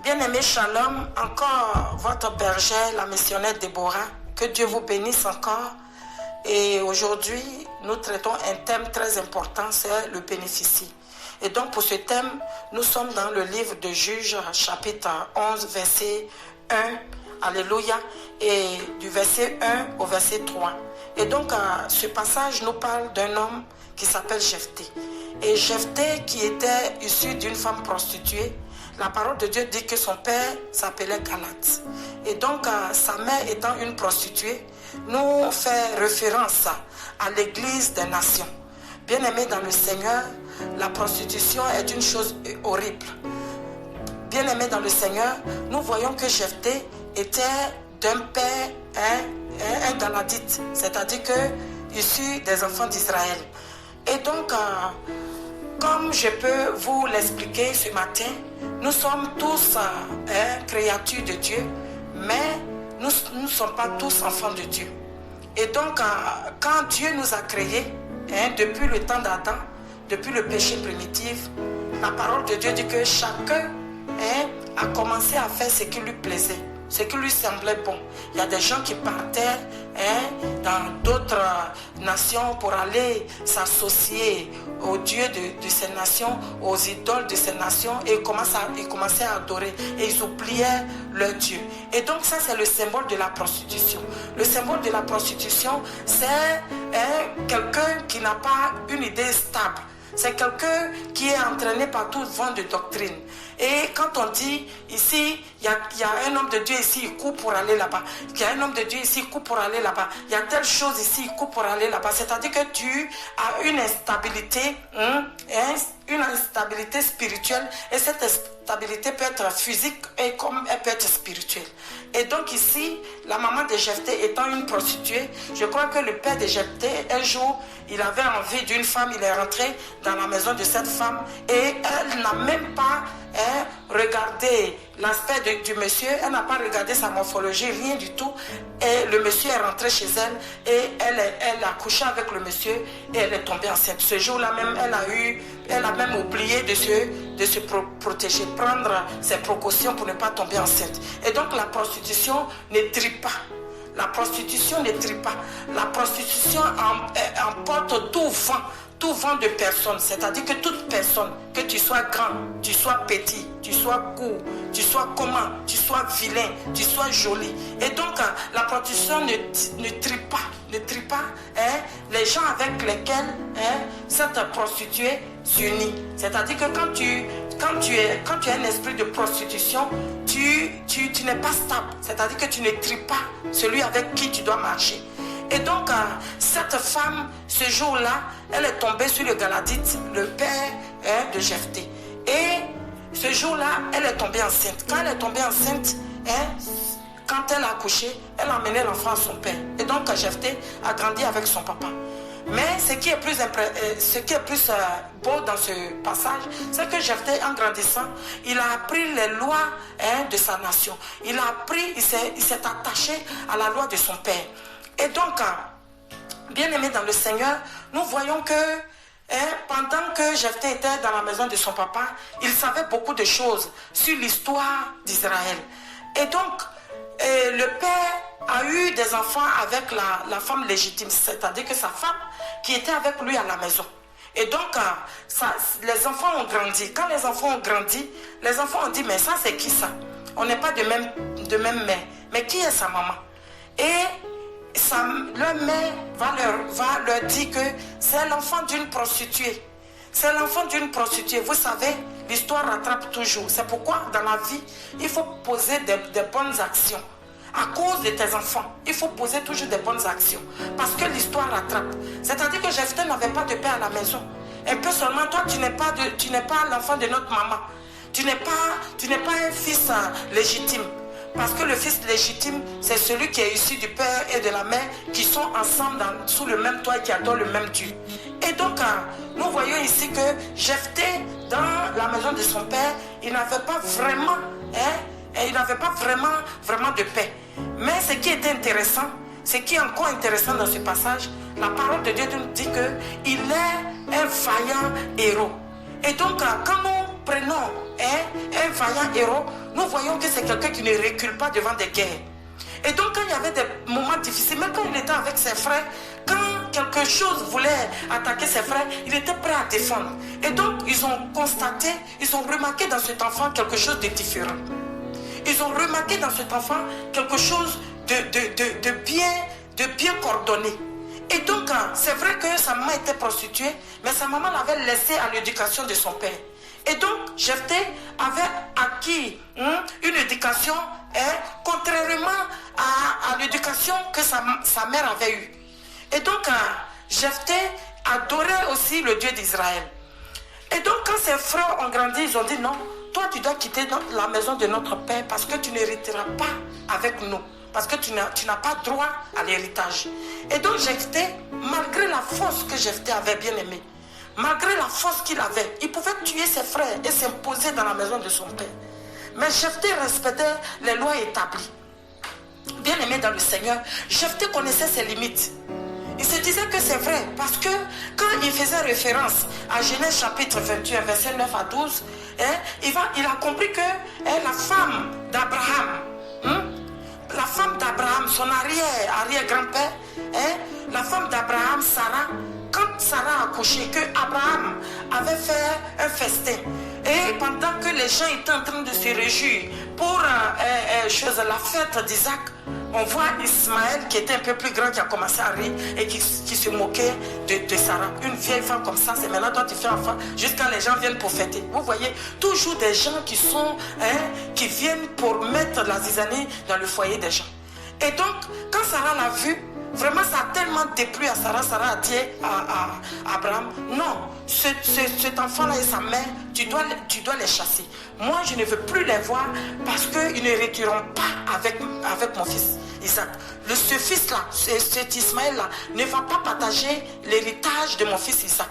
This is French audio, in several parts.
Bien-aimé Shalom, encore votre bergère, la missionnaire Déborah. Que Dieu vous bénisse encore. Et aujourd'hui, nous traitons un thème très important, c'est le bénéficie. Et donc pour ce thème, nous sommes dans le livre de Juges, chapitre 11, verset 1. Alléluia. Et du verset 1 au verset 3. Et donc ce passage nous parle d'un homme qui s'appelle Jephthé. Et Jephthé qui était issu d'une femme prostituée, la parole de Dieu dit que son père s'appelait Galath. Et donc sa mère étant une prostituée, nous fait référence à l'église des nations. Bien-aimés dans le Seigneur, la prostitution est une chose horrible. Bien-aimés dans le Seigneur, nous voyons que Jephthé était d'un père, un Galadite, c'est-à-dire que issu des enfants d'Israël. Et donc, comme je peux vous l'expliquer ce matin, nous sommes tous créatures de Dieu, mais nous ne sommes pas tous enfants de Dieu. Et donc, quand Dieu nous a créés, depuis le temps d'Adam, depuis le péché primitif, la parole de Dieu dit que chacun a commencé à faire ce qui lui plaisait, ce qui lui semblait bon. Il y a des gens qui partaient dans d'autres nations pour aller s'associer aux dieux de ces nations, aux idoles de ces nations, et ils commençaient à adorer et ils oubliaient leur Dieu. Et donc ça, c'est le symbole de la prostitution. Le symbole de la prostitution, c'est quelqu'un qui n'a pas une idée stable. C'est quelqu'un qui est entraîné par tout vent de doctrine. Et quand on dit ici, il y a un homme de Dieu ici, il court pour aller là-bas. Il y a un homme de Dieu ici, il court pour aller là-bas. Il y a telle chose ici, il court pour aller là-bas. C'est-à-dire que tu as une instabilité, une instabilité spirituelle. Et cette instabilité peut être physique et comme elle peut être spirituelle. Et donc ici, la maman de Jephthé étant une prostituée, je crois que le père de Jephthé, un jour, il avait envie d'une femme, il est rentré dans la maison de cette femme et elle n'a même pas regardé l'aspect du monsieur, elle n'a pas regardé sa morphologie, rien du tout. Et le monsieur est rentré chez elle et elle a couché avec le monsieur et elle est tombée enceinte. Ce jour-là même, elle a même oublié de se protéger, prendre ses précautions pour ne pas tomber enceinte. Et donc la prostitution ne trie pas. La prostitution ne trie pas. La prostitution emporte tout vent de personnes. C'est-à-dire que toute personne, que tu sois grand, tu sois petit, tu sois court, tu sois comment, tu sois vilain, tu sois joli. Et donc la prostitution ne trie pas les gens avec lesquels cette prostituée s'unit. C'est-à-dire que quand tu as un esprit de prostitution, tu n'es pas stable. C'est-à-dire que tu ne tries pas celui avec qui tu dois marcher. Et donc, cette femme, ce jour-là, elle est tombée sur le Galadite, le père de Jephthé. Et ce jour-là, elle est tombée enceinte. Quand elle est tombée enceinte, quand elle a accouché, elle a emmené l'enfant à son père. Et donc, Jephthé a grandi avec son papa. Mais ce qui est plus beau dans ce passage, c'est que Jephthé, en grandissant, il a appris les lois de sa nation. Il s'est attaché à la loi de son père. Et donc, bien-aimés dans le Seigneur, nous voyons que pendant que Jephthé était dans la maison de son papa, il savait beaucoup de choses sur l'histoire d'Israël. Et donc, le père a eu des enfants avec la femme légitime, c'est-à-dire que sa femme qui était avec lui à la maison. Et donc, les enfants ont grandi. Quand les enfants ont grandi, les enfants ont dit, mais ça c'est qui ça? On n'est pas de même mère. Mais qui est sa maman? Et leur mère va leur dire que c'est l'enfant d'une prostituée. C'est l'enfant d'une prostituée. Vous savez, l'histoire rattrape toujours. C'est pourquoi dans la vie, il faut poser des bonnes actions. À cause de tes enfants, il faut poser toujours des bonnes actions. Parce que l'histoire rattrape. C'est-à-dire que Jephthé n'avait pas de père à la maison. Un peu seulement, toi, tu n'es pas l'enfant de notre maman. Tu n'es pas un fils légitime. Parce que le fils légitime, c'est celui qui est issu du père et de la mère, qui sont ensemble sous le même toit et qui adorent le même Dieu. Et donc, nous voyons ici que Jephthé, dans la maison de son père, il n'avait pas vraiment, vraiment de paix. Mais ce qui était intéressant, ce qui est encore intéressant dans ce passage, la parole de Dieu nous dit qu'il est un vaillant héros. Et donc, quand nous prenons un vaillant héros, nous voyons que c'est quelqu'un qui ne recule pas devant des guerres. Et donc quand il y avait des moments difficiles, même quand il était avec ses frères, quand quelque chose voulait attaquer ses frères, il était prêt à défendre. Et donc ils ont constaté, ils ont remarqué dans cet enfant quelque chose de différent. Ils ont remarqué dans cet enfant quelque chose de bien coordonné. Et donc c'est vrai que sa maman était prostituée, mais sa maman l'avait laissé à l'éducation de son père. Et donc Jephthé avait acquis une éducation contrairement à l'éducation que sa mère avait eue. Et donc Jephthé adorait aussi le Dieu d'Israël. Et donc quand ses frères ont grandi, ils ont dit non, toi tu dois quitter la maison de notre père parce que tu n'hériteras pas avec nous. Parce que tu n'as pas droit à l'héritage. Et donc Jephthé, malgré la force que Jephthé avait bien aimée, malgré la force qu'il avait, il pouvait tuer ses frères et s'imposer dans la maison de son père. Mais Jephthé respectait les lois établies. Bien aimé dans le Seigneur, Jephthé connaissait ses limites. Il se disait que c'est vrai, parce que quand il faisait référence à Genèse chapitre 21, versets 9 à 12, il a compris que la femme d'Abraham, la femme d'Abraham, son arrière-grand-père, la femme d'Abraham, Sarah, quand Sarah a accouché, que Abraham avait fait un festin, et pendant que les gens étaient en train de se réjouir pour la fête d'Isaac, on voit Ismaël qui était un peu plus grand, qui a commencé à rire et qui se moquait de Sarah. Une vieille femme comme ça, c'est maintenant toi tu fais enfant, jusqu'à les gens viennent pour fêter. Vous voyez, toujours des gens qui viennent pour mettre la zizanie dans le foyer des gens. Et donc, quand Sarah l'a vu, vraiment ça a tellement déplu à Sarah. Sarah a dit à Abraham, non, cet enfant-là et sa mère, tu dois les chasser. Moi, je ne veux plus les voir parce qu'ils ne retireront pas avec mon fils Isaac. Ce fils-là, cet Ismaël-là, ne va pas partager l'héritage de mon fils Isaac.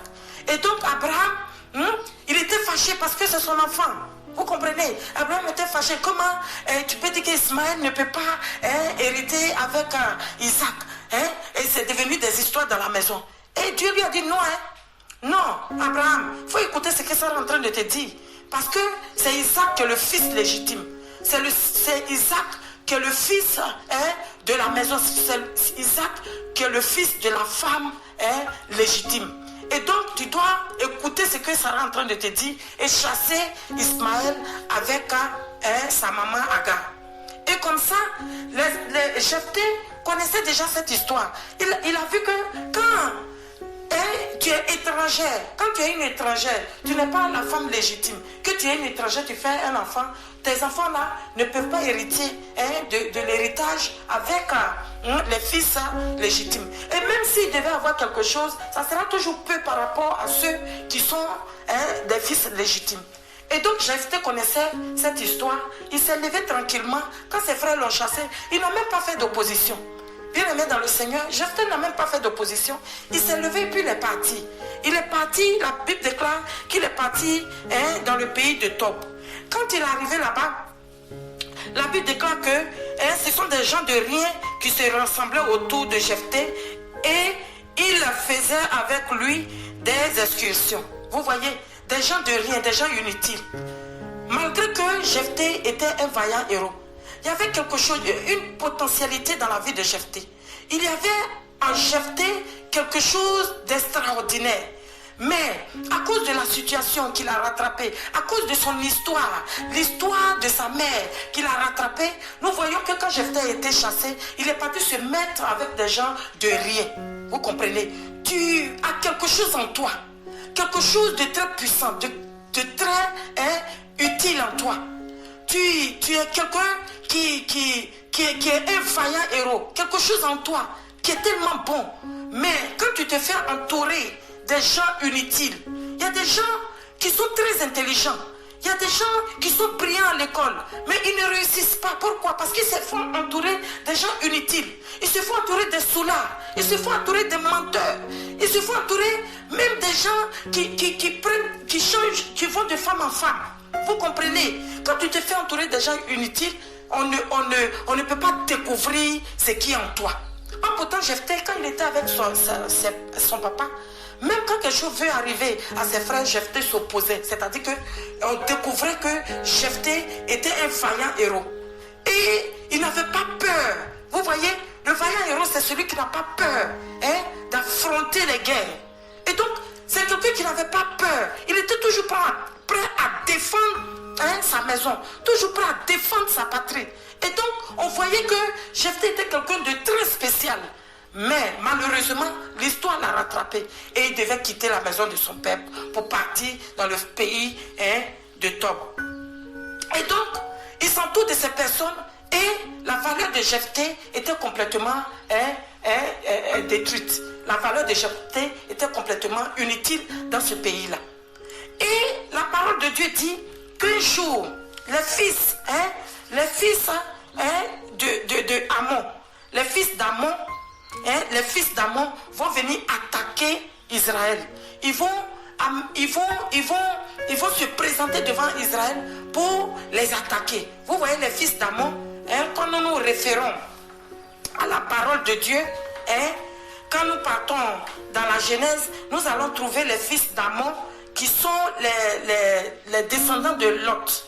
Et donc, Abraham, il était fâché parce que c'est son enfant. Vous comprenez? Abraham était fâché. Comment tu peux dire qu'Ismaël ne peut pas hériter avec Isaac? Et c'est devenu des histoires dans la maison. Et Dieu lui a dit non. Non, Abraham, il faut écouter ce que Sarah est en train de te dire. Parce que c'est Isaac qui est le fils légitime. C'est Isaac qui est le fils de la maison. C'est Isaac qui est le fils de la femme légitime. Et donc tu dois écouter ce que Sarah est en train de te dire et chasser Ismaël avec sa maman Agar. Et comme ça, Jephthé connaissait déjà cette histoire. Il a vu que quand tu es étrangère, quand tu es une étrangère, tu n'es pas la femme légitime. Que tu es une étrangère, tu fais un enfant, tes enfants là ne peuvent pas hériter de l'héritage avec les fils légitimes. Et même s'ils devaient avoir quelque chose, ça sera toujours peu par rapport à ceux qui sont des fils légitimes. Et donc Jephthé connaissait cette histoire. Il s'est levé tranquillement. Quand ses frères l'ont chassé, il n'a même pas fait d'opposition. Bien aimé dans le Seigneur, Jephthé n'a même pas fait d'opposition. Il s'est levé et puis il est parti. Il est parti, la Bible déclare qu'il est parti dans le pays de Tob. Quand il est arrivé là-bas, la Bible déclare que ce sont des gens de rien qui se rassemblaient autour de Jephthé et il faisait avec lui des excursions. Vous voyez, des gens de rien, des gens inutiles. Malgré que Jephthé était un vaillant héros, il y avait quelque chose, une potentialité dans la vie de Jephthé. Il y avait en Jephthé quelque chose d'extraordinaire. Mais à cause de la situation qu'il a rattrapée, à cause de son histoire, l'histoire de sa mère qu'il a rattrapée, nous voyons que quand Jephthé a été chassé, il est parti se mettre avec des gens de rien. Vous comprenez? Tu as quelque chose en toi, quelque chose de très puissant, de très utile en toi. Tu es quelqu'un qui est un vaillant héros, quelque chose en toi qui est tellement bon. Mais quand tu te fais entourer des gens inutiles, il y a des gens qui sont très intelligents, il y a des gens qui sont brillants à l'école, mais ils ne réussissent pas. Pourquoi? Parce qu'ils se font entourer des gens inutiles. Ils se font entourer des soulards, ils se font entourer des menteurs, ils se font entourer même des gens qui changent, qui vont de femme en femme. Vous comprenez? Quand tu te fais entourer des gens inutiles, on ne peut pas découvrir ce qui est en toi. Pourtant, Jephthé, quand il était avec son papa, Même quand quelque chose veut arriver à ses frères, Jephthé s'opposait. C'est-à-dire qu'on découvrait que Jephthé était un vaillant héros. Et il n'avait pas peur. Vous voyez, le vaillant héros, c'est celui qui n'a pas peur d'affronter les guerres. Et donc, c'est quelqu'un qui n'avait pas peur. Il était toujours prêt à défendre sa maison. Toujours prêt à défendre sa patrie. Et donc, on voyait que Jephthé était quelqu'un de très spécial. Mais malheureusement, l'histoire l'a rattrapé. Et il devait quitter la maison de son peuple pour partir dans le pays de Tob. Et donc, il s'entoure de ces personnes et la valeur de Jephthé était complètement détruite. La valeur de Jephthé était complètement inutile dans ce pays-là. Et la parole de Dieu dit qu'un jour, les fils de Ammon, les fils d'Ammon vont venir attaquer Israël. Ils vont se présenter devant Israël pour les attaquer. Vous voyez les fils d'Ammon, quand nous nous référons à la parole de Dieu, quand nous partons dans la Genèse, nous allons trouver les fils d'Ammon qui sont les descendants de Lot.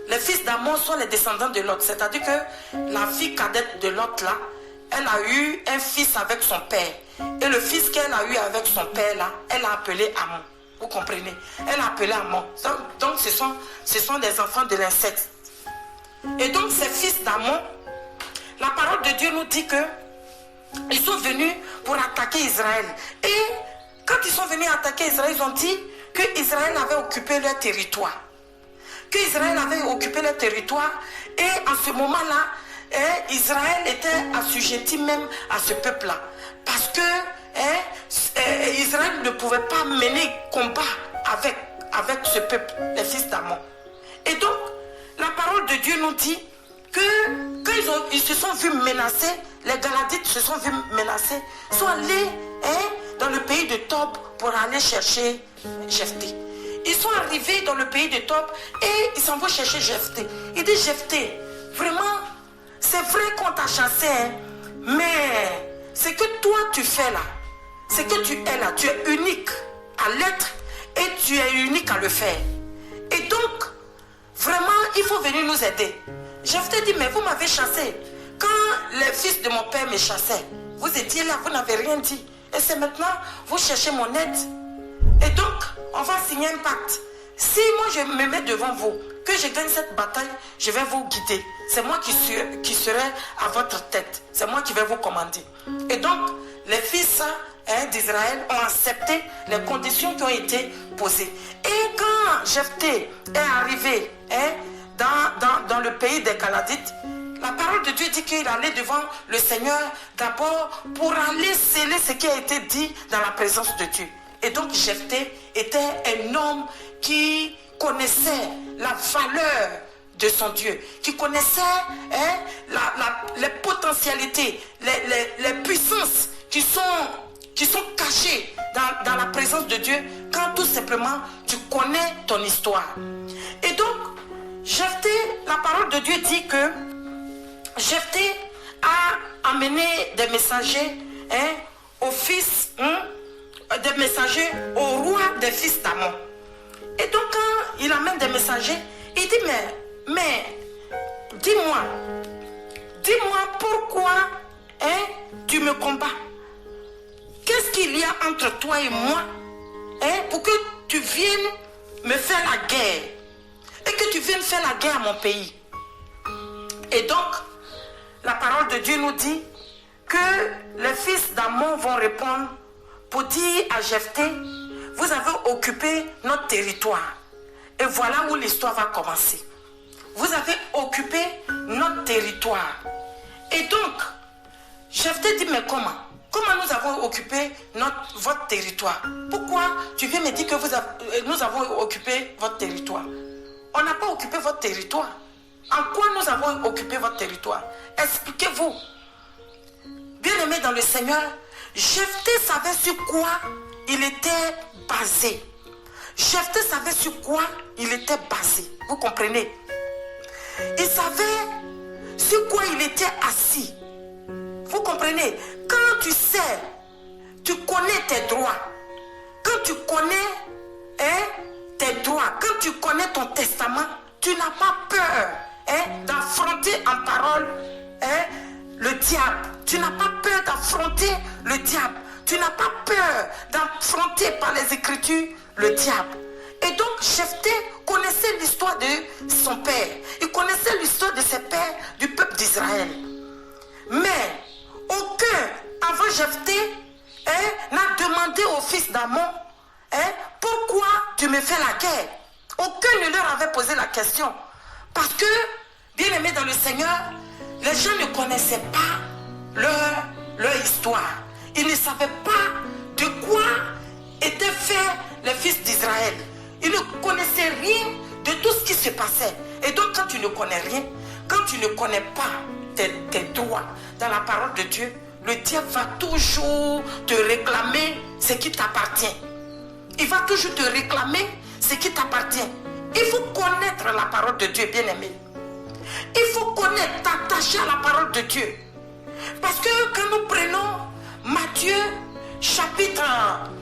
Les fils d'Ammon sont les descendants de Lot. C'est-à-dire que la fille cadette de Lot là, elle a eu un fils avec son père. Et le fils qu'elle a eu avec son père là, elle a appelé Ammon. Vous comprenez? Elle a appelé Ammon. Donc ce sont des enfants de l'inceste. Et donc ces fils d'Ammon, la parole de Dieu nous dit que ils sont venus pour attaquer Israël. Et quand ils sont venus attaquer Israël, ils ont dit que Israël avait occupé leur territoire. Que Israël avait occupé leur territoire. Et en ce moment-là, Israël était assujetti même à ce peuple-là. Parce que Israël ne pouvait pas mener combat avec ce peuple, les fils d'Ammon. Et donc, la parole de Dieu nous dit que quand ils se sont vus menacés, les Galadites se sont vus menacés, sont allés dans le pays de Tob pour aller chercher Jephthé. Ils sont arrivés dans le pays de Tob et ils s'en vont chercher Jephthé. Il dit Jephthé, vraiment, c'est vrai qu'on t'a chassé, mais ce que toi tu fais là, ce que tu es là, tu es unique à l'être et tu es unique à le faire. Et donc, vraiment, il faut venir nous aider. Jephthé dit, mais vous m'avez chassé. Quand les fils de mon père me chassaient, vous étiez là, vous n'avez rien dit. Et c'est maintenant, vous cherchez mon aide. Et donc, on va signer un pacte. Si moi je me mets devant vous, que je gagne cette bataille, je vais vous guider. C'est moi qui serai à votre tête. C'est moi qui vais vous commander. Et donc, les fils d'Israël ont accepté les conditions qui ont été posées. Et quand Jephthé est arrivé dans le pays des Galadites, la parole de Dieu dit qu'il allait devant le Seigneur d'abord pour aller sceller ce qui a été dit dans la présence de Dieu. Et donc Jephthé était un homme qui connaissait la valeur de son Dieu, qui connaissait les potentialités, les puissances qui sont cachées dans la présence de Dieu quand tout simplement tu connais ton histoire. Et donc, Jephthé, la parole de Dieu dit que Jephthé a amené des messagers au fils, des messagers au roi des fils d'Ammon. Et donc quand il amène des messagers, il dit mais dis-moi pourquoi tu me combats? Qu'est-ce qu'il y a entre toi et moi pour que tu viennes me faire la guerre et que tu viennes faire la guerre à mon pays? Et donc la parole de Dieu nous dit que les fils d'Ammon vont répondre pour dire à Jephthé, vous avez occupé notre territoire. Et voilà où l'histoire va commencer. Vous avez occupé notre territoire. Et donc, Jephthé dit, mais comment? Comment nous avons occupé votre territoire? Pourquoi tu viens me dire que nous avons occupé votre territoire? On n'a pas occupé votre territoire. En quoi nous avons occupé votre territoire? Expliquez-vous. Bien-aimés dans le Seigneur, Jephthé savait sur quoi il était basé. Jephthé savait sur quoi il était basé. Vous comprenez? Il savait sur quoi il était assis. Vous comprenez? Quand tu sais, tu connais tes droits. quand tu connais tes droits, quand tu connais ton testament, tu n'as pas peur d'affronter en parole le diable. Tu n'as pas peur d'affronter le diable. Tu n'as pas peur d'affronter par les Écritures le diable. Et donc, Jephthé connaissait l'histoire de son père. Il connaissait l'histoire de ses pères du peuple d'Israël. Mais aucun, avant Jephthé, n'a demandé au fils d'Amon, pourquoi tu me fais la guerre? Aucun ne leur avait posé la question. Parce que, bien aimés dans le Seigneur, les gens ne connaissaient pas leur histoire. Ils ne savaient pas de quoi étaient faits les fils d'Israël. Ils ne connaissaient rien de tout ce qui se passait. Et donc quand tu ne connais rien, quand tu ne connais pas tes droits dans la parole de Dieu, le diable va toujours te réclamer ce qui t'appartient. Il va toujours te réclamer ce qui t'appartient. Il faut connaître la parole de Dieu, bien-aimé. Il faut connaître, t'attacher à la parole de Dieu. Parce que quand nous prenons Matthieu chapitre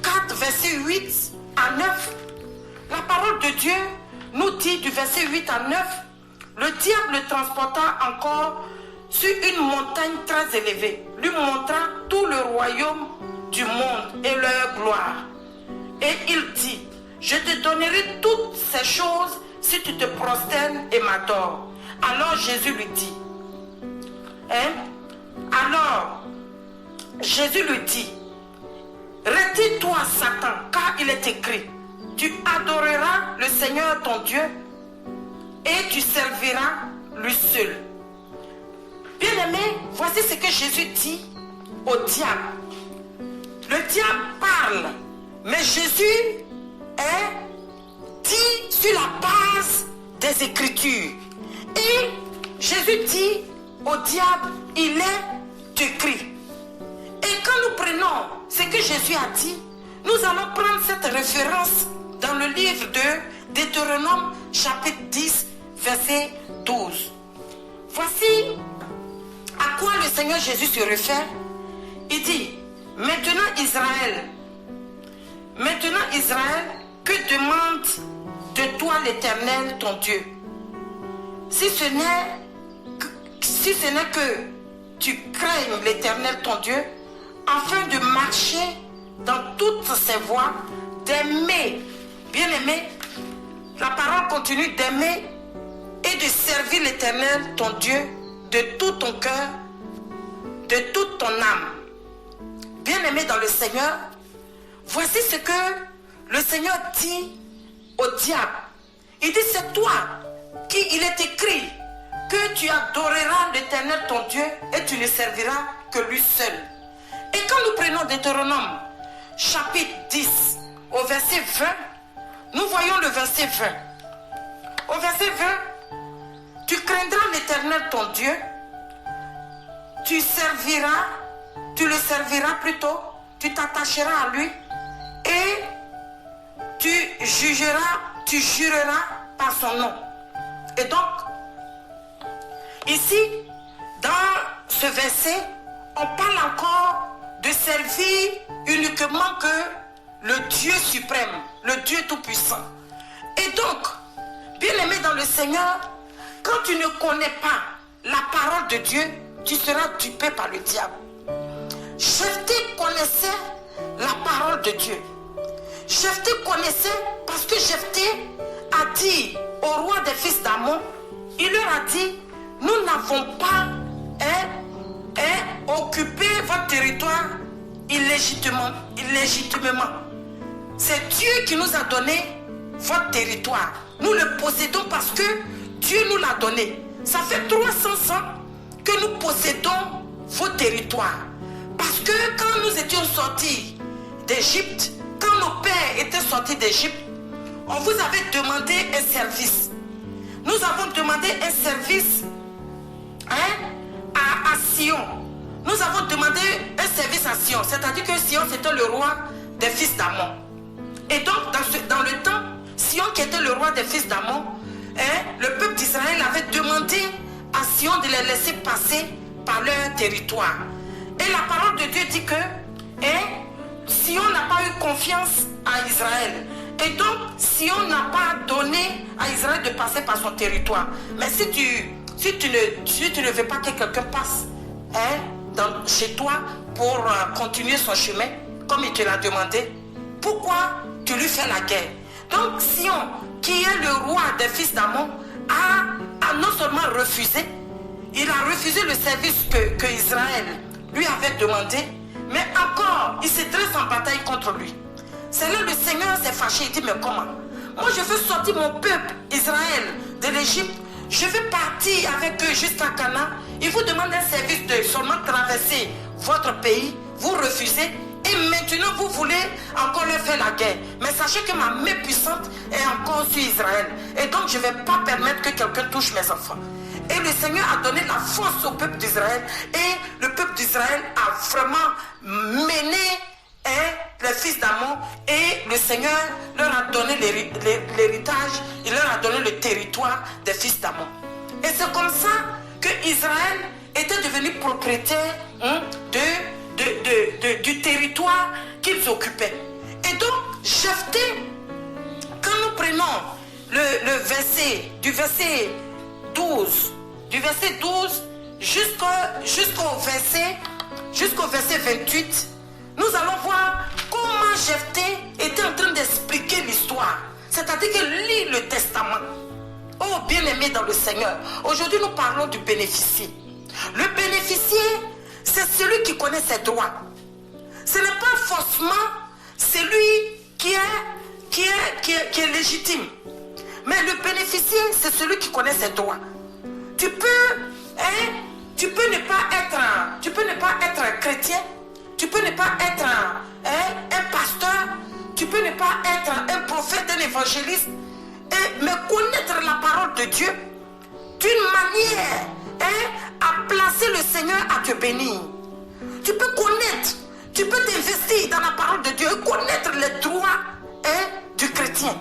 4, verset 8 à 9, la parole de Dieu nous dit du verset 8 à 9, le diable le transporta encore sur une montagne très élevée, lui montrant tout le royaume du monde et leur gloire. Et il dit, je te donnerai toutes ces choses si tu te prosternes et m'adores. Alors Jésus lui dit, alors Jésus lui dit, retire-toi Satan, car il est écrit, tu adoreras le Seigneur ton Dieu et tu serviras lui seul. Bien-aimé, voici ce que Jésus dit au diable. Le diable parle, mais Jésus dit sur la base des Écritures. Et Jésus dit au diable, il est écrit. Et quand nous prenons ce que Jésus a dit, nous allons prendre cette référence dans le livre de Deutéronome chapitre 10, verset 12. Voici à quoi le Seigneur Jésus se réfère. Il dit, maintenant Israël, que demande de toi l'Éternel ton Dieu? Si ce n'est que tu craignes l'Éternel ton Dieu, afin de marcher dans toutes ses voies, d'aimer, bien-aimé, la parole continue d'aimer et de servir l'Éternel ton Dieu de tout ton cœur, de toute ton âme. Bien-aimé dans le Seigneur, voici ce que le Seigneur dit au diable. Il dit, c'est toi qui il est écrit que tu adoreras l'Éternel ton Dieu et tu ne serviras que lui seul. Et quand nous prenons Deutéronome chapitre 10 au verset 20, nous voyons le verset 20. Au verset 20, tu craindras l'Éternel ton Dieu, tu le serviras plutôt, tu t'attacheras à lui et tu jureras par son nom. Et donc, ici, dans ce verset, on parle encore de servir uniquement que le Dieu suprême, le Dieu tout-puissant. Et donc, bien-aimé dans le Seigneur, quand tu ne connais pas la parole de Dieu, tu seras dupé par le diable. Jephthé connaissait la parole de Dieu. Jephthé connaissait parce que Jephthé a dit au roi des fils d'Amon, il leur a dit, nous n'avons pas occupé votre territoire illégitimement. C'est Dieu qui nous a donné votre territoire. Nous le possédons parce que Dieu nous l'a donné. Ça fait 300 ans que nous possédons vos territoires. Parce que quand nous étions sortis d'Égypte, quand nos pères étaient sortis d'Égypte, on vous avait demandé un service. Nous avons demandé un service à Sion. Nous avons demandé un service à Sion. C'est-à-dire que Sion, c'était le roi des fils d'Amon. Et donc, dans le temps, Sion, qui était le roi des fils d'Amon, le peuple d'Israël avait demandé à Sion de les laisser passer par leur territoire. Et la parole de Dieu dit que Sion n'a pas eu confiance à Israël. Et donc, Sion n'a pas donné à Israël de passer par son territoire. Mais si tu ne veux pas que quelqu'un passe chez toi pour continuer son chemin, comme il te l'a demandé, pourquoi tu lui fais la guerre? Donc, Sion, qui est le roi des fils d'Amon, a non seulement refusé, il a refusé le service que Israël lui avait demandé, mais encore, il s'est dressé en bataille contre lui. C'est là le Seigneur s'est fâché, il dit, mais comment? Moi je veux sortir mon peuple Israël de l'Égypte, je veux partir avec eux jusqu'à Canaan. Il vous demande un service de seulement traverser votre pays, vous refusez, et maintenant vous voulez encore leur faire la guerre. Mais sachez que ma main puissante est encore sur Israël, et donc je ne vais pas permettre que quelqu'un touche mes enfants. Et le Seigneur a donné la force au peuple d'Israël, et le peuple d'Israël a vraiment mené les fils d'Amon, et le Seigneur leur a donné l'héritage, il leur a donné le territoire des fils d'Amon. Et c'est comme ça que Israël était devenu propriétaire du territoire qu'ils occupaient. Et donc, Jephthé, quand nous prenons le verset, du verset 12 jusqu'au verset 28, nous allons voir comment Jephthé était en train d'expliquer l'histoire. C'est-à-dire qu'il lit le testament. Oh, bien-aimé dans le Seigneur, aujourd'hui nous parlons du bénéficier. Le bénéficier, c'est celui qui connaît ses droits. Ce n'est pas forcément celui qui est légitime. Mais le bénéficier, c'est celui qui connaît ses droits. Tu peux ne pas être chrétien. Tu peux ne pas être un pasteur, tu peux ne pas être un prophète, un évangéliste, mais connaître la parole de Dieu d'une manière à placer le Seigneur à te bénir. Tu peux connaître, tu peux t'investir dans la parole de Dieu et connaître les droits du chrétien.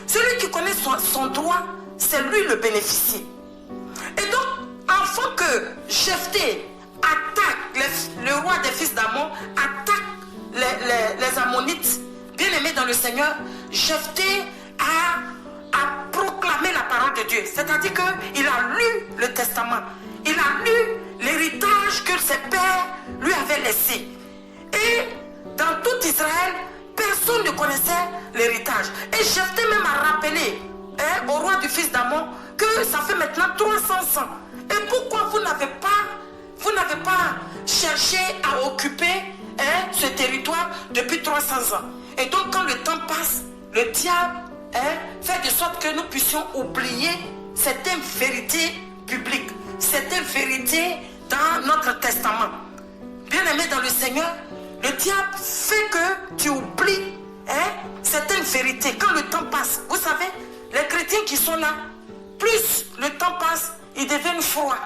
Celui qui connaît son droit, c'est lui le bénéficier. Et donc, afin que Jephthé attaque le roi des fils d'Amon, attaque les Ammonites, bien aimés dans le Seigneur, Jephthé a proclamé la parole de Dieu. C'est-à-dire qu'il a lu le testament, il a lu l'héritage que ses pères lui avaient laissé. Et dans tout Israël, personne ne connaissait l'héritage. Et Jephthé même a rappelé au roi du fils d'Amon que ça fait maintenant 300 ans. Et pourquoi vous n'avez pas cherché à occuper ce territoire depuis 300 ans? Et donc quand le temps passe, le diable fait de sorte que nous puissions oublier certaines vérités bibliques, certaines vérités dans notre testament. Bien-aimé dans le Seigneur, le diable fait que tu oublies certaines vérités. Quand le temps passe, vous savez, les chrétiens qui sont là, plus le temps passe, ils deviennent froids.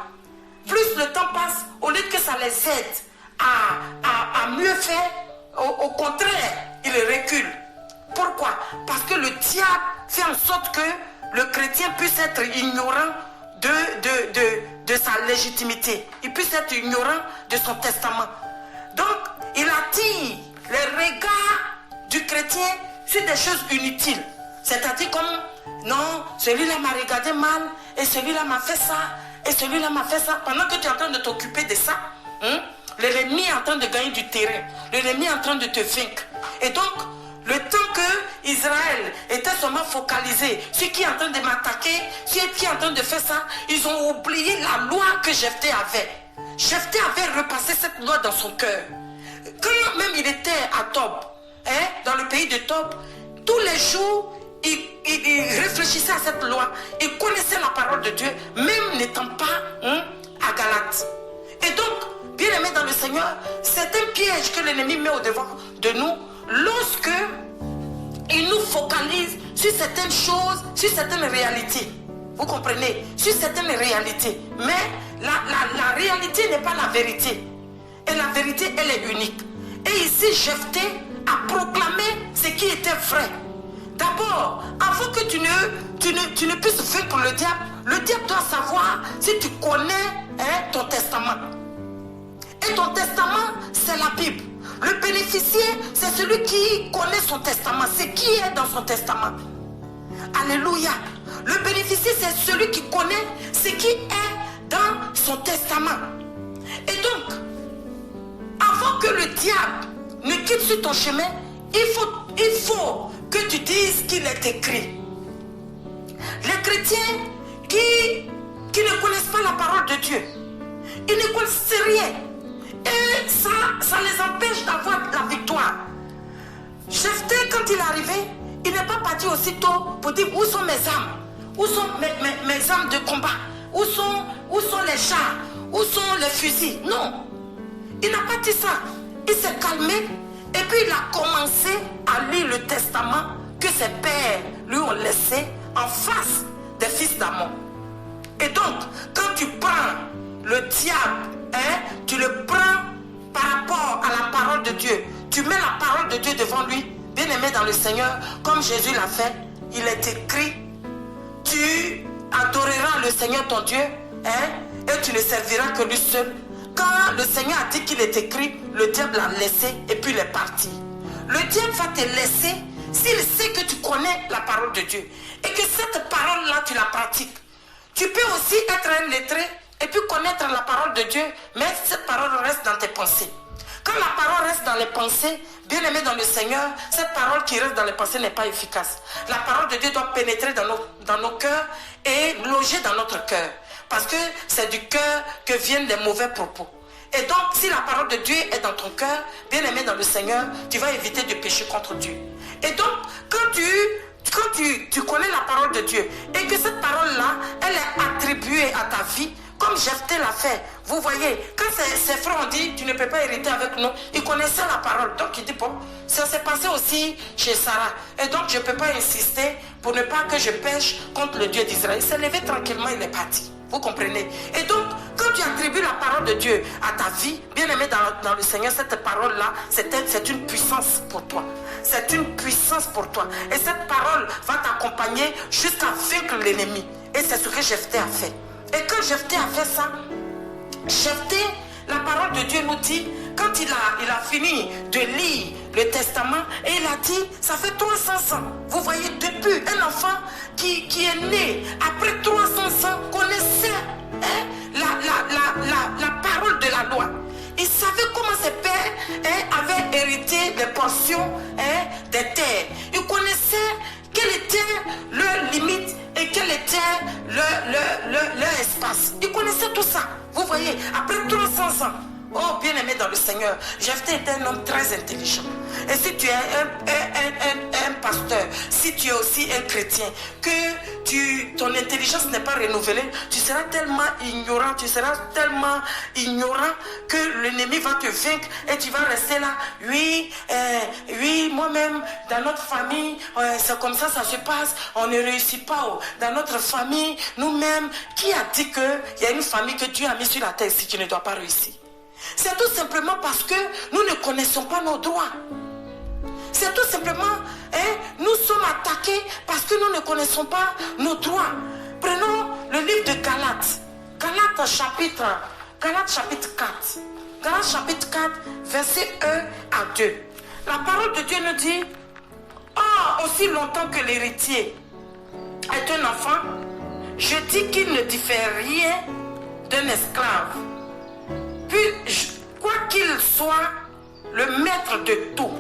Plus le temps passe, au lieu que ça les aide à mieux faire, au contraire, ils reculent. Pourquoi? Parce que le diable fait en sorte que le chrétien puisse être ignorant de sa légitimité. Il puisse être ignorant de son testament. Donc, il attire les regards du chrétien sur des choses inutiles. C'est-à-dire comme, non, celui-là m'a regardé mal, et celui-là m'a fait ça, et celui-là m'a fait ça. Pendant que tu es en train de t'occuper de ça, l'ennemi est en train de gagner du terrain. L'ennemi est en train de te vaincre. Et donc, le temps que Israël était seulement focalisé sur qui est en train de m'attaquer, sur qui est en train de faire ça, ils ont oublié la loi que Jephthé avait. Jephthé avait repassé cette loi dans son cœur. Quand même il était à Tob, dans le pays de Tob, tous les jours, il réfléchissait à cette loi, il connaissait la parole de Dieu, même n'étant pas à Galate. Et donc, bien aimé dans le Seigneur, c'est un piège que l'ennemi met au devant de nous lorsque il nous focalise sur certaines choses, sur certaines réalités. Vous comprenez? Sur certaines réalités. Mais la réalité n'est pas la vérité. Et la vérité, elle est unique. Et ici, Jephthé a proclamé ce qui était vrai. D'abord, avant que tu ne puisses vaincre le diable doit savoir si tu connais ton testament. Et ton testament, c'est la Bible. Le bénéficiaire, c'est celui qui connaît son testament. C'est qui est dans son testament. Alléluia. Le bénéficiaire, c'est celui qui connaît ce qui est dans son testament. Et donc, avant que le diable ne quitte sur ton chemin, il faut que tu dises qu'il est écrit. Les chrétiens qui ne connaissent pas la parole de Dieu, ils ne connaissent rien. Et ça les empêche d'avoir la victoire. Jephthé, quand il est arrivé, il n'est pas parti aussitôt pour dire où sont mes armes, où sont mes armes de combat, où sont les chars, où sont les fusils. Non, il n'a pas dit ça. Il s'est calmé et puis il a commencé à lire le testament que ses pères lui ont laissé en face des fils d'Amon. Et donc, quand tu prends le diable, tu le prends par rapport à la parole de Dieu. Tu mets la parole de Dieu devant lui, bien-aimé dans le Seigneur, comme Jésus l'a fait. Il est écrit, tu adoreras le Seigneur ton Dieu, et tu ne serviras que lui seul. Quand le Seigneur a dit qu'il est écrit, le diable l'a laissé et puis il est parti. Le diable va te laisser s'il sait que tu connais la parole de Dieu et que cette parole-là, tu la pratiques. Tu peux aussi être un lettré et puis connaître la parole de Dieu, mais cette parole reste dans tes pensées. Quand la parole reste dans les pensées, bien aimé dans le Seigneur, cette parole qui reste dans les pensées n'est pas efficace. La parole de Dieu doit pénétrer dans nos cœurs et loger dans notre cœur. Parce que c'est du cœur que viennent les mauvais propos. Et donc, si la parole de Dieu est dans ton cœur, bien aimé dans le Seigneur, tu vas éviter de pécher contre Dieu. Et donc, quand tu connais la parole de Dieu et que cette parole-là, elle est attribuée à ta vie, comme Jephthé l'a fait. Vous voyez, quand ses frères ont dit, tu ne peux pas hériter avec nous, ils connaissaient la parole. Donc il dit, bon, ça s'est passé aussi chez Sarah. Et donc je ne peux pas insister pour ne pas que je pêche contre le Dieu d'Israël. Il s'est levé tranquillement, il est parti. Vous comprenez? Et donc, quand tu attribues la parole de Dieu à ta vie, bien aimé dans le Seigneur, cette parole-là, c'est une puissance pour toi. C'est une puissance pour toi. Et cette parole va t'accompagner jusqu'à vaincre l'ennemi. Et c'est ce que Jephthé a fait. Et quand Jephthé a fait ça, Jephthé, la parole de Dieu nous dit, quand il a fini de lire le testament, et il a dit, ça fait 300 ans. Vous voyez, depuis un enfant qui est né après 300 ans, connaissait la parole de la loi. Il savait comment ses pères avaient hérité des portions des terres. Il connaissait quelle était leur limite et quel était leur espace. Il connaissait tout ça. Vous voyez, après 300 ans, oh bien-aimé dans le Seigneur, Jephthé était un homme très intelligent. Et si tu es un pasteur, si tu es aussi un chrétien, que ton intelligence n'est pas renouvelée, tu seras tellement ignorant, que l'ennemi va te vaincre et tu vas rester là. Oui, moi-même, dans notre famille, c'est comme ça se passe, on ne réussit pas. Dans notre famille, nous-mêmes, qui a dit qu'il y a une famille que Dieu a mis sur la terre si tu ne dois pas réussir? C'est tout simplement parce que nous ne connaissons pas nos droits. C'est tout simplement, nous sommes attaqués parce que nous ne connaissons pas nos droits. Prenons le livre de Galates. Galates chapitre 4. Galates chapitre 4, verset 1 à 2. La parole de Dieu nous dit, « aussi longtemps que l'héritier est un enfant, je dis qu'il ne diffère rien d'un esclave. Puis, quoi qu'il soit le maître de tout,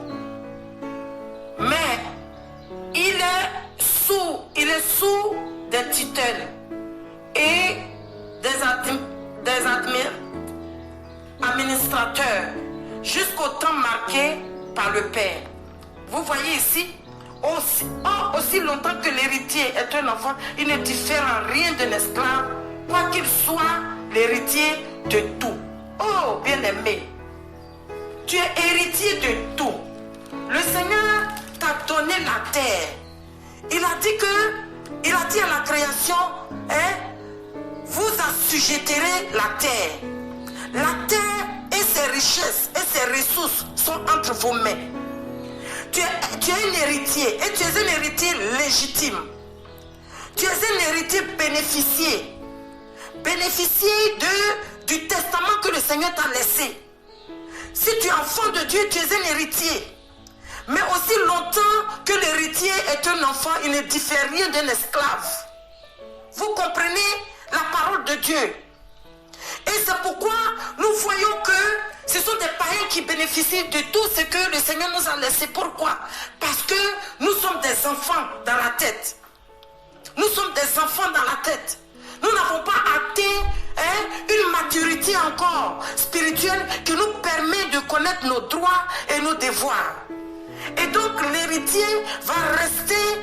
mais il est sous des tutelles et des administrateurs jusqu'au temps marqué par le Père. » Vous voyez ici, aussi longtemps que l'héritier est un enfant, il ne diffère en rien d'un esclave, quoi qu'il soit l'héritier de tout. Oh, bien-aimé, tu es héritier de tout. Le Seigneur t'a donné la terre. Il a dit à la création, vous assujetterez la terre. La terre et ses richesses et ses ressources sont entre vos mains. Tu es un héritier et tu es un héritier légitime. Tu es un héritier bénéficié. Bénéficier du testament que le Seigneur t'a laissé. si tu es enfant de Dieu, tu es un héritier. Mais aussi longtemps que l'héritier est un enfant, il ne diffère rien d'un esclave. Vous comprenez la parole de Dieu. Et c'est pourquoi nous voyons que ce sont des païens qui bénéficient de tout ce que le Seigneur nous a laissé. Pourquoi? Parce que nous sommes des enfants dans la tête. Nous sommes des enfants dans la tête. Nous n'avons pas atteint une maturité encore spirituelle qui nous permet de connaître nos droits et nos devoirs. Et donc l'héritier va rester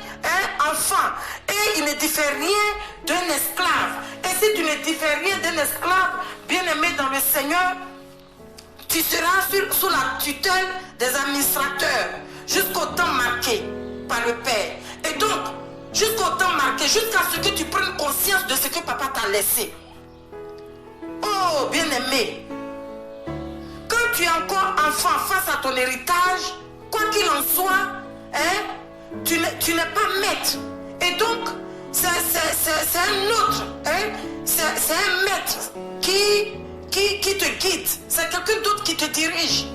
enfant. Et il ne diffère rien d'un esclave. Et si tu ne diffères rien d'un esclave, bien-aimé dans le Seigneur, tu seras sous la tutelle des administrateurs jusqu'au temps marqué par le Père. Et donc, jusqu'au temps marqué, jusqu'à ce que tu prennes conscience de ce que papa t'a laissé. Oh, bien-aimé, quand tu es encore enfant face à ton héritage, quoi qu'il en soit, tu n'es pas maître. Et donc, c'est un autre, c'est un maître qui te guide. C'est quelqu'un d'autre qui te dirige.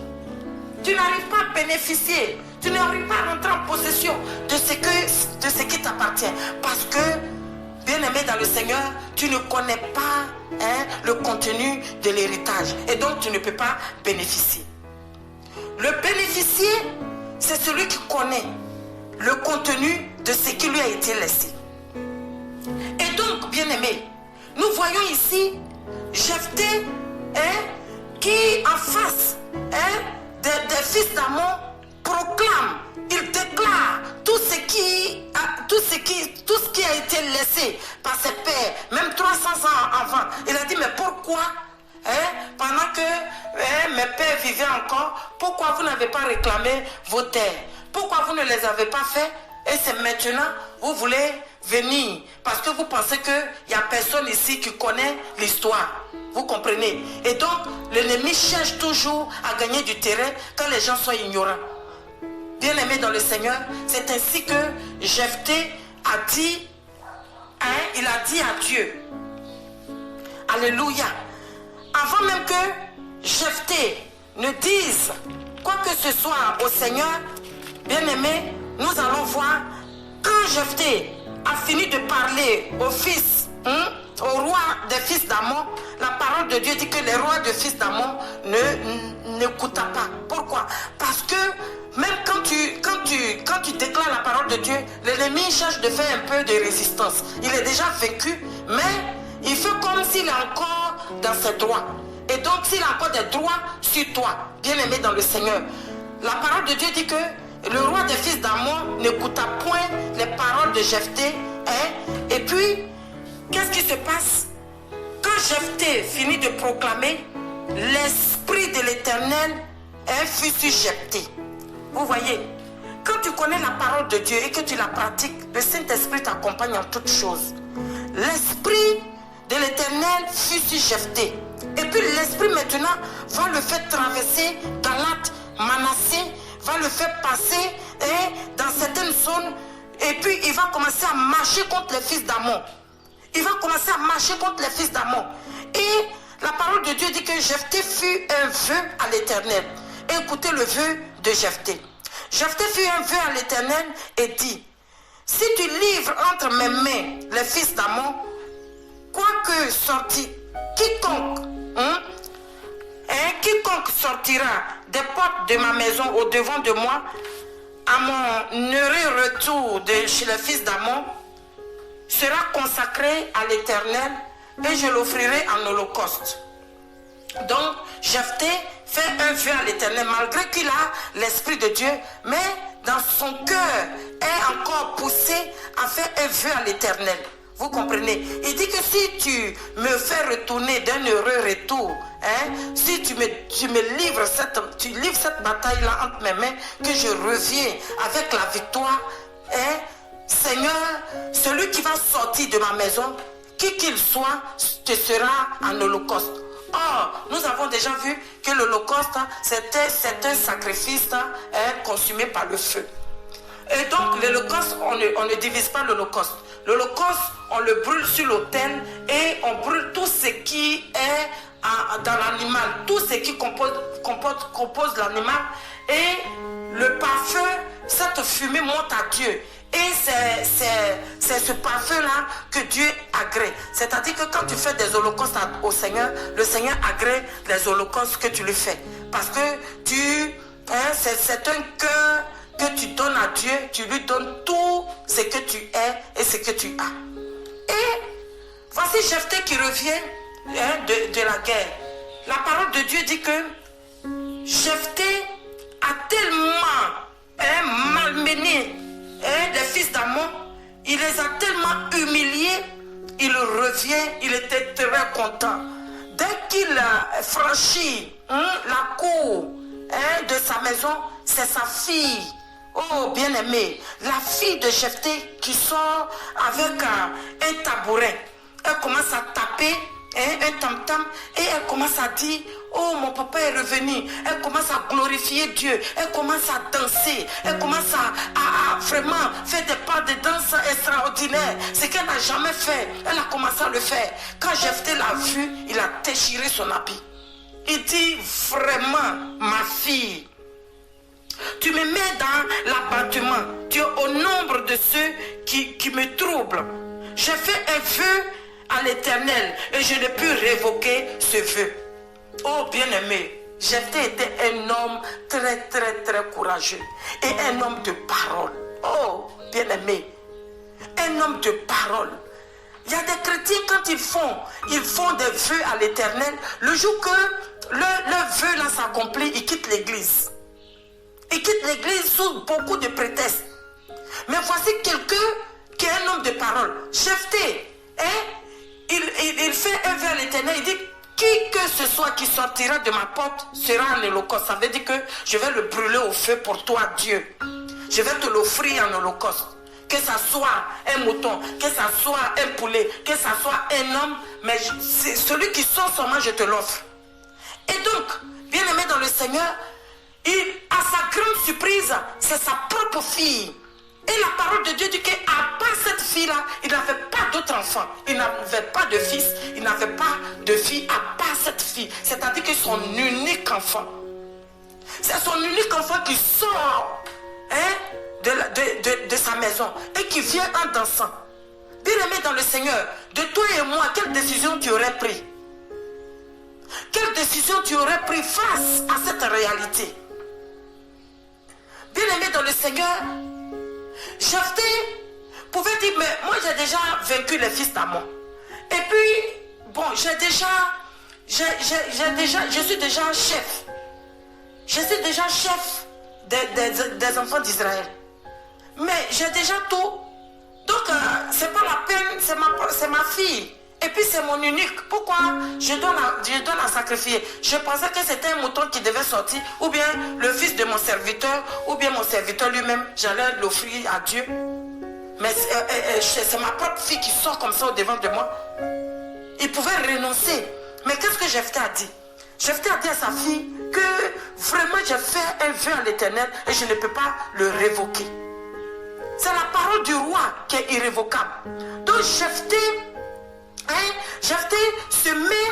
Tu n'arrives pas à bénéficier. Tu n'arrives pas à rentrer en possession de ce qui t'appartient. Parce que, bien-aimé dans le Seigneur, tu ne connais pas le contenu de l'héritage. Et donc, tu ne peux pas bénéficier. Le bénéficier, c'est celui qui connaît le contenu de ce qui lui a été laissé. Et donc, bien-aimé, nous voyons ici Jephthé qui, en face des fils d'Amon, proclame, il déclare tout ce qui a été laissé par ses pères, même 300 ans avant. Il a dit, mais pourquoi, pendant que mes pères vivaient encore, pourquoi vous n'avez pas réclamé vos terres? Pourquoi vous ne les avez pas fait? Et c'est maintenant, vous voulez venir, parce que vous pensez qu'il n'y a personne ici qui connaît l'histoire. Vous comprenez? Et donc, l'ennemi cherche toujours à gagner du terrain quand les gens sont ignorants. Bien-aimé dans le Seigneur, c'est ainsi que Jephthé a dit, il a dit à Dieu. Alléluia. Avant même que Jephthé ne dise quoi que ce soit au Seigneur, bien-aimé, nous allons voir quand Jephthé a fini de parler au fils, au roi des fils d'Amon, la parole de Dieu dit que les rois des fils d'Amon n'écoutent pas. Pourquoi? Parce que même quand tu déclares la parole de Dieu, l'ennemi cherche de faire un peu de résistance. Il est déjà vaincu, mais il fait comme s'il est encore dans ses droits. Et donc s'il a encore des droits sur toi, bien-aimé dans le Seigneur, la parole de Dieu dit que le roi des fils d'Amon n'écouta point les paroles de Jephthé. Et puis, qu'est-ce qui se passe? Quand Jephthé finit de proclamer, l'esprit de l'Éternel fut sur Jephthé. Vous voyez, quand tu connais la parole de Dieu et que tu la pratiques, le Saint-Esprit t'accompagne en toutes choses. L'esprit de l'Éternel fut sur Jephthé. Et puis l'esprit maintenant va le faire traverser Galaad, Manassé, va le faire passer dans certaines zones. Et puis il va commencer à marcher contre les fils d'Amon. Il va commencer à marcher contre les fils d'Amon. Et la parole de Dieu dit que Jephthé fut un vœu à l'Éternel. Écoutez le vœu de Jephthé. Jephthé fut un vœu à l'Éternel et dit, si tu livres entre mes mains les fils d'Amon, quoique sorti, quiconque sortira des portes de ma maison au devant de moi, à mon heureux retour de chez les fils d'Amon, sera consacré à l'Éternel et je l'offrirai en holocauste. Donc, Jephthé fait un vœu à l'Éternel, malgré qu'il a l'Esprit de Dieu, mais dans son cœur est encore poussé à faire un vœu à l'Éternel. Vous comprenez? Il dit que si tu me fais retourner d'un heureux retour, si tu me livres cette bataille-là entre mes mains, que je reviens avec la victoire, Seigneur, celui qui va sortir de ma maison, qui qu'il soit, te sera en holocauste. Or, nous avons déjà vu que l'holocauste, c'est un sacrifice consumé par le feu. Et donc, l'holocauste, on ne divise pas l'holocauste. L'holocauste, on le brûle sur l'autel et on brûle tout ce qui est dans l'animal, tout ce qui compose l'animal, et le parfum, cette fumée monte à Dieu. Et c'est ce parfum-là que Dieu agrée. C'est-à-dire que quand tu fais des holocaustes au Seigneur, le Seigneur agrée les holocaustes que tu lui fais. Parce que c'est un cœur que tu donnes à Dieu, tu lui donnes tout ce que tu es et ce que tu as. Et voici Jephthé qui revient de la guerre. La parole de Dieu dit que Jephthé a tellement malmené les fils d'Ammon, il les a tellement humiliés, il revient, il était très content. Dès qu'il a franchi la cour de sa maison, c'est sa fille, oh bien-aimée, la fille de Jephthé qui sort avec un tabouret. Elle commence à taper un tam-tam et elle commence à dire: oh, mon papa est revenu. Elle commence à glorifier Dieu, elle commence à danser, elle commence à vraiment faire des pas de danse extraordinaires, ce qu'elle n'a jamais fait. Elle a commencé à le faire. Quand Jephthé l'a vu, il a déchiré son habit. Il dit: vraiment, ma fille, tu me mets dans l'abattement, tu es au nombre de ceux qui me troublent. J'ai fait un vœu à l'Éternel et je n'ai pu révoquer ce vœu. Oh bien-aimé, Jephthé était un homme très très très courageux et un homme de parole. Oh bien-aimé, un homme de parole. Il y a des chrétiens, quand ils font des vœux à l'Éternel, le jour que leur vœu là s'accomplit, ils quittent l'église. Ils quittent l'église sous beaucoup de prétextes. Mais voici quelqu'un qui est un homme de parole. Jephthé, il fait un vœu à l'Éternel, il dit: qui que ce soit qui sortira de ma porte sera un holocauste. Ça veut dire que je vais le brûler au feu pour toi, Dieu. Je vais te l'offrir en holocauste. Que ça soit un mouton, que ça soit un poulet, que ça soit un homme, mais c'est celui qui sort seulement, je te l'offre. Et donc, bien aimé dans le Seigneur, à sa grande surprise, c'est sa propre fille. Et la parole de Dieu dit qu'à part cette fille-là, il n'avait pas d'autre enfant. Il n'avait pas de fils, il n'avait pas de fille à part cette fille. C'est-à-dire que son unique enfant. C'est son unique enfant qui sort de sa maison et qui vient en dansant. Bien aimé dans le Seigneur, de toi et moi, quelle décision tu aurais pris? Quelle décision tu aurais pris face à cette réalité? Bien aimé dans le Seigneur, Jephthé pouvait dire: mais moi j'ai déjà vaincu les fils d'Ammon. Et puis, bon, je suis déjà chef. Je suis déjà chef des enfants d'Israël. Mais j'ai déjà tout. Donc, c'est pas la peine, c'est ma fille. Et puis c'est mon unique. Pourquoi je dois la sacrifier? Je pensais que c'était un mouton qui devait sortir, ou bien le fils de mon serviteur, ou bien mon serviteur lui-même, j'allais l'offrir à Dieu. Mais c'est ma propre fille qui sort comme ça au devant de moi. Il pouvait renoncer. Mais qu'est-ce que Jephthé a dit? Jephthé a dit à sa fille que vraiment j'ai fait un vœu à l'Éternel et je ne peux pas le révoquer. C'est la parole du roi qui est irrévocable. Donc Jephthé se met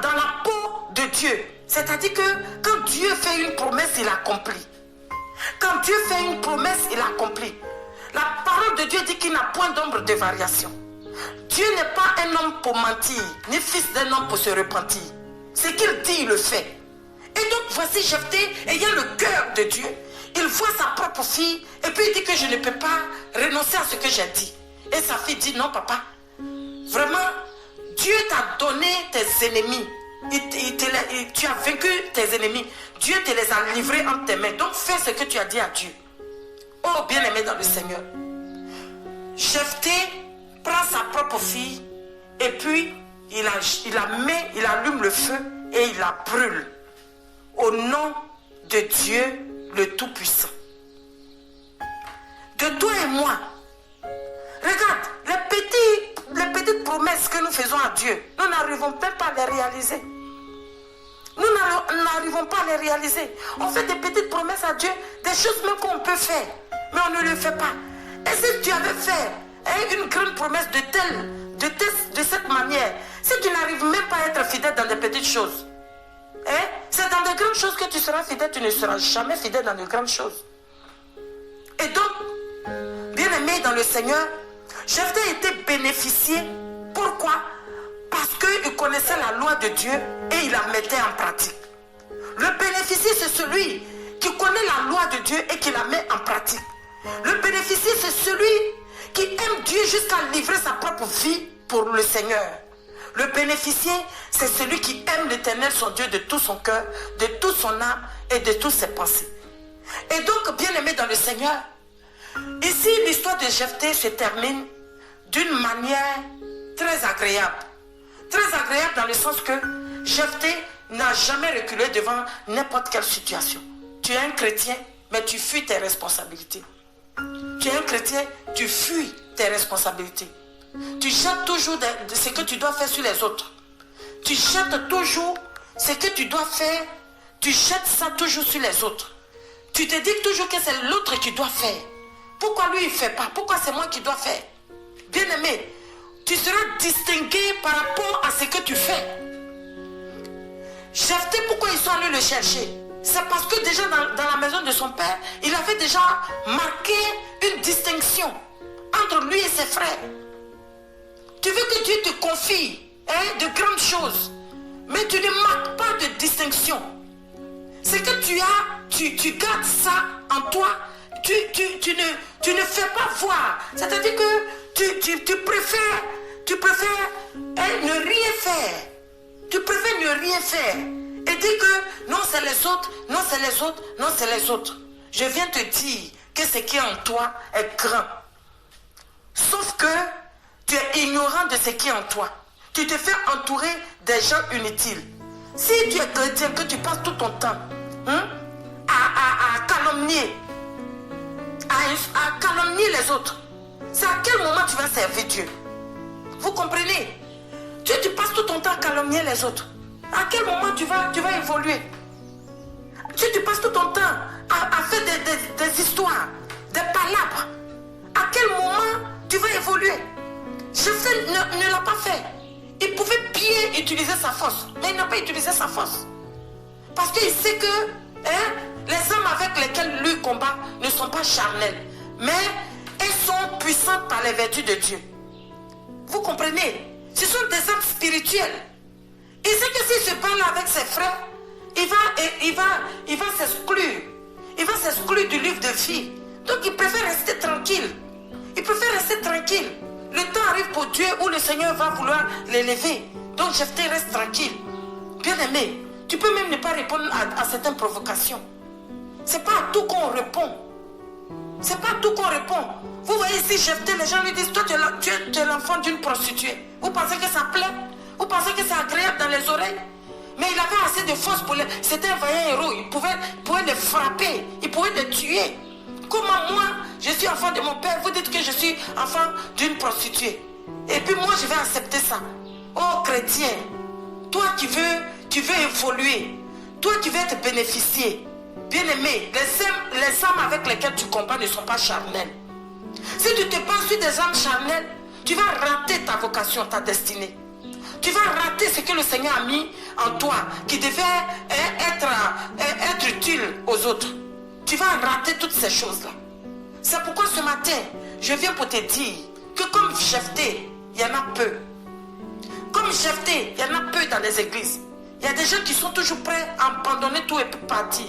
dans la peau de Dieu. C'est-à-dire que quand Dieu fait une promesse, il accomplit. Quand Dieu fait une promesse, il accomplit. La parole de Dieu dit qu'il n'a point d'ombre de variation. Dieu n'est pas un homme pour mentir, ni fils d'un homme pour se repentir. Ce qu'il dit, il le fait. Et donc voici Jephthé ayant le cœur de Dieu. Il voit sa propre fille et puis il dit que je ne peux pas renoncer à ce que j'ai dit. Et sa fille dit: non papa, vraiment, Dieu t'a donné tes ennemis. Tu as vaincu tes ennemis. Dieu te les a livrés entre tes mains. Donc fais ce que tu as dit à Dieu. Oh bien-aimé dans le Seigneur, Jephthé prend sa propre fille et puis il allume le feu et il la brûle au nom de Dieu le Tout-Puissant. De toi et moi, regarde les petites promesses que nous faisons à Dieu, nous n'arrivons même pas à les réaliser. Nous n'arrivons pas à les réaliser. On fait des petites promesses à Dieu, des choses même qu'on peut faire, mais on ne le fait pas. Et si tu avais fait une grande promesse de cette manière, si tu n'arrives même être fidèle dans des petites choses. Hein? C'est dans de grandes choses que tu seras fidèle, tu ne seras jamais fidèle dans de grandes choses. Et donc, bien aimé dans le Seigneur, Jephthé a été bénéficié. Pourquoi? Parce qu'il connaissait la loi de Dieu et il la mettait en pratique. Le bénéficié, c'est celui qui connaît la loi de Dieu et qui la met en pratique. Le bénéficié, c'est celui qui aime Dieu jusqu'à livrer sa propre vie pour le Seigneur. Le bénéficié, c'est celui qui aime l'Éternel, son Dieu, de tout son cœur, de toute son âme et de toutes ses pensées. Et donc, bien aimé dans le Seigneur, ici, l'histoire de Jephthé se termine d'une manière très agréable. Très agréable dans le sens que Jephthé n'a jamais reculé devant n'importe quelle situation. Tu es un chrétien, mais tu fuis tes responsabilités. Tu es un chrétien, tu fuis tes responsabilités. Tu jettes toujours de ce que tu dois faire sur les autres. Tu jettes toujours ce que tu dois faire, tu jettes ça toujours sur les autres. Tu te dis toujours que c'est l'autre qui doit faire. Pourquoi lui il ne fait pas? Pourquoi c'est moi qui dois faire? Bien-aimé, tu seras distingué par rapport à ce que tu fais. Jephthé, pourquoi ils sont allés le chercher? C'est parce que déjà dans la maison de son père, il avait déjà marqué une distinction entre lui et ses frères. Tu veux que Dieu te confie de grandes choses, mais tu ne marques pas de distinction. C'est que tu as, tu gardes ça en toi, tu ne fais pas voir. C'est-à-dire que tu préfères ne rien faire. Tu préfères ne rien faire et dire que non c'est les autres, non c'est les autres, non c'est les autres. Je viens te dire que ce qui est en toi est grand. Sauf que tu es ignorant de ce qui est en toi. Tu te fais entourer des gens inutiles. Si tu es chrétien, que tu passes tout ton temps à calomnier, à calomnier les autres, c'est à quel moment tu vas servir Dieu? Vous comprenez? Tu passes tout ton temps à calomnier les autres. À quel moment tu vas évoluer? Tu passes tout ton temps à faire des histoires, des palabres. À quel moment tu vas évoluer? Jephthé ne l'a pas fait. Il pouvait bien utiliser sa force, mais il n'a pas utilisé sa force. Parce qu'il sait que les hommes avec lesquels lui combat ne sont pas charnels, mais ils sont puissants par les vertus de Dieu. Vous comprenez? Ce sont des hommes spirituels. Il sait que s'il se parle avec ses frères, il va s'exclure. Il va s'exclure du livre de vie. Donc il préfère rester tranquille. Il préfère rester tranquille. Le temps arrive pour Dieu où le Seigneur va vouloir l'élever. Donc Jephthé reste tranquille. Bien aimé, tu peux même ne pas répondre à certaines provocations. C'est pas à tout qu'on répond. C'est pas à tout qu'on répond. Vous voyez ici Jephthé, les gens lui disent, toi tu es l'enfant d'une prostituée. Vous pensez que ça plaît? Vous pensez que c'est agréable dans les oreilles? Mais il avait assez de force pour les... C'était un vaillant héros. Il pouvait les frapper. Il pouvait les tuer. Comment moi, je suis enfant de mon père, vous dites que je suis enfant d'une prostituée. Et puis moi, je vais accepter ça. Oh chrétien, toi qui veux évoluer, toi qui veux être bénéficié, bien-aimé, les âmes avec lesquelles tu combats ne sont pas charnelles. Si tu te penses sur des âmes charnelles, tu vas rater ta vocation, ta destinée. Tu vas rater ce que le Seigneur a mis en toi, qui devait être utile aux autres. Tu vas rater toutes ces choses-là. C'est pourquoi ce matin, je viens pour te dire que comme Jephthé, il y en a peu. Comme Jephthé, il y en a peu dans les églises. Il y a des gens qui sont toujours prêts à abandonner tout et puis partir.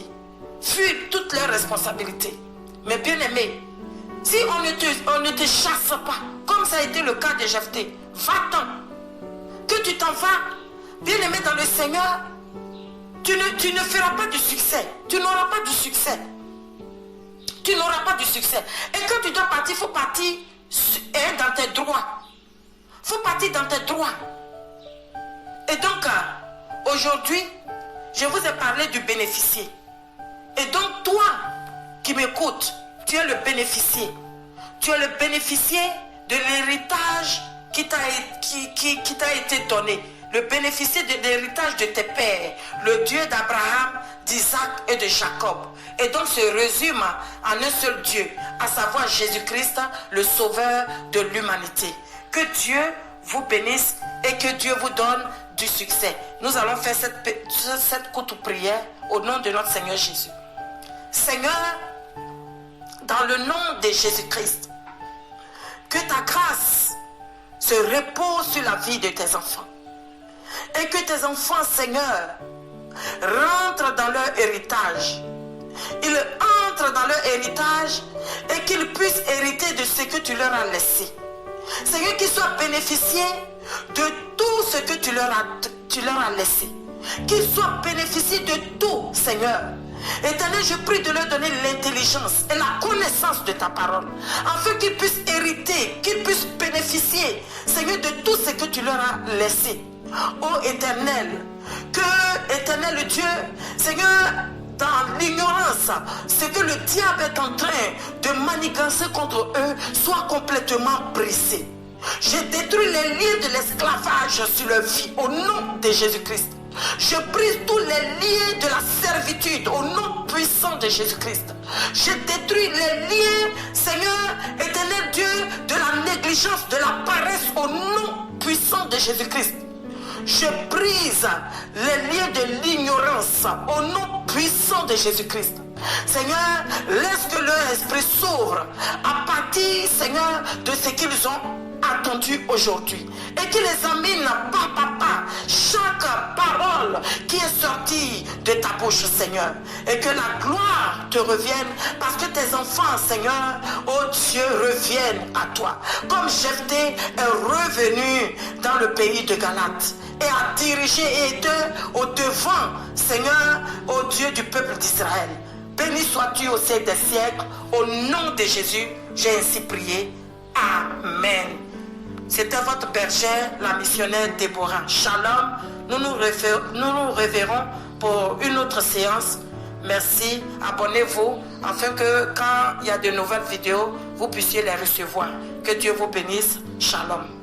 Fuir toutes leurs responsabilités. Mais bien aimé, si on ne te chasse pas, comme ça a été le cas de Jephthé, va-t'en. Que tu t'en vas, bien aimé dans le Seigneur, tu ne feras pas du succès. Tu n'auras pas du succès. Tu n'auras pas du succès. Et quand tu dois partir, il faut partir dans tes droits. Il faut partir dans tes droits. Et donc, aujourd'hui, je vous ai parlé du bénéficier. Et donc, toi qui m'écoutes, tu es le bénéficier. Tu es le bénéficier de l'héritage qui t'a été donné. Le bénéficier de l'héritage de tes pères, le Dieu d'Abraham, d'Isaac et de Jacob. Et donc se résume en un seul Dieu, à savoir Jésus-Christ, le sauveur de l'humanité. Que Dieu vous bénisse et que Dieu vous donne du succès. Nous allons faire cette courte prière au nom de notre Seigneur Jésus. Seigneur, dans le nom de Jésus-Christ, que ta grâce se repose sur la vie de tes enfants. Et que tes enfants, Seigneur, rentrent dans leur héritage. Ils entrent dans leur héritage et qu'ils puissent hériter de ce que tu leur as laissé. Seigneur, qu'ils soient bénéficiés de tout ce que tu leur as laissé. Qu'ils soient bénéficiés de tout, Seigneur. Éternel, je prie de leur donner l'intelligence et la connaissance de ta parole, afin qu'ils puissent hériter, qu'ils puissent bénéficier, Seigneur, de tout ce que tu leur as laissé. Ô Éternel, que, Éternel Dieu, Seigneur, dans l'ignorance, ce que le diable est en train de manigancer contre eux soit complètement brisé. Je détruis les liens de l'esclavage sur leur vie au nom de Jésus-Christ. Je brise tous les liens de la servitude au nom puissant de Jésus-Christ. Je détruis les liens, Seigneur, éternel Dieu, de la négligence, de la paresse au nom puissant de Jésus-Christ. Je brise les liens de l'ignorance au nom puissant de Jésus-Christ. Seigneur, laisse que leur esprit s'ouvre à partir, Seigneur, de ce qu'ils ont attendu aujourd'hui. Et qu'il les amène pas à pas chaque parole qui est sortie de ta bouche, Seigneur. Et que la gloire te revienne parce que tes enfants, Seigneur, oh Dieu, reviennent à toi. Comme Jephthé est revenu dans le pays de Galate et a dirigé et été au devant, Seigneur, ô Dieu du peuple d'Israël. Béni sois-tu au siècle des siècles. Au nom de Jésus, j'ai ainsi prié. Amen. C'était votre bergère, la missionnaire Déborah. Shalom. Nous nous reverrons pour une autre séance. Merci. Abonnez-vous afin que quand il y a de nouvelles vidéos, vous puissiez les recevoir. Que Dieu vous bénisse. Shalom.